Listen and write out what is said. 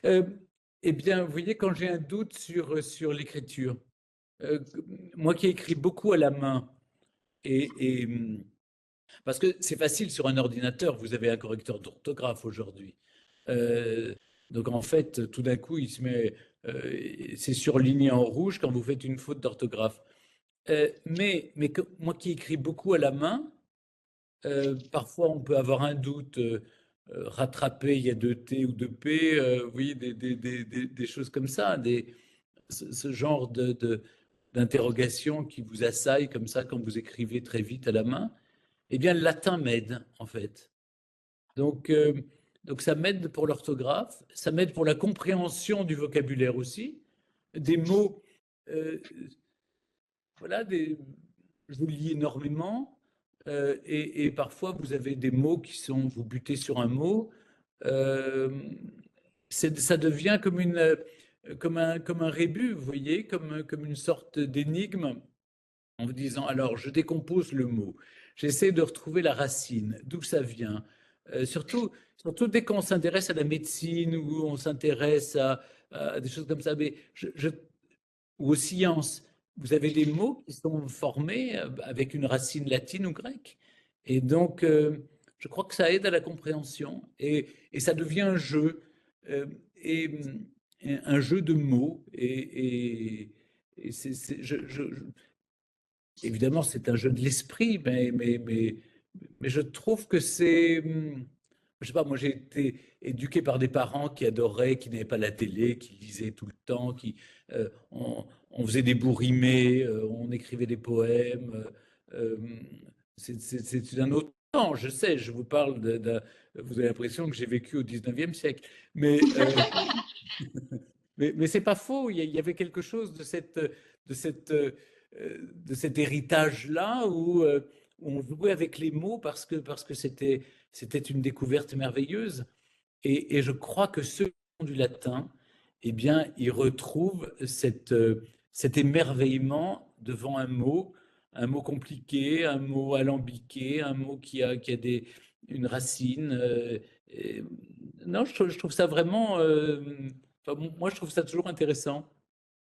Euh, eh bien, vous voyez, quand j'ai un doute sur l'écriture, euh, moi qui écris beaucoup à la main, et parce que c'est facile sur un ordinateur, vous avez un correcteur d'orthographe aujourd'hui. Euh, donc en fait, tout d'un coup, il se met, c'est surligné en rouge quand vous faites une faute d'orthographe. Moi qui écris beaucoup à la main, parfois on peut avoir un doute rattrapé, il y a deux T ou deux P, vous voyez, des choses comme ça, ce genre d'interrogation qui vous assaille comme ça quand vous écrivez très vite à la main. Eh bien, le latin m'aide, en fait. Donc, euh, donc ça m'aide pour l'orthographe, ça m'aide pour la compréhension du vocabulaire aussi, des mots, euh, voilà, je lis énormément, et parfois vous avez des mots qui sont, vous butez sur un mot, euh, ça devient comme un rébus, vous voyez, comme une sorte d'énigme, en vous disant, alors je décompose le mot, j'essaie de retrouver la racine, d'où ça vient. Surtout dès qu'on s'intéresse à la médecine ou on s'intéresse à des choses comme ça, ou aux sciences, vous avez des mots qui sont formés avec une racine latine ou grecque. Et donc, je crois que ça aide à la compréhension et ça devient un jeu, euh, et, et un jeu de mots. Et évidemment, c'est un jeu de l'esprit, mais je trouve que c'est. Je sais pas, moi j'ai été éduqué par des parents qui adoraient, qui n'avaient pas la télé, qui lisaient tout le temps, on faisait des bourrimés, on écrivait des poèmes. C'est un autre temps, je sais, je vous parle vous avez l'impression que j'ai vécu au 19e siècle. Mais, mais c'est pas faux, il y avait quelque chose de cette, de cet héritage-là où on jouait avec les mots parce que c'était une découverte merveilleuse. Et je crois que ceux qui font du latin, eh bien, ils retrouvent cet émerveillement devant un mot compliqué, un mot alambiqué, un mot qui a une racine. Et- non, je trouve ça vraiment. Enfin, moi, je trouve ça toujours intéressant.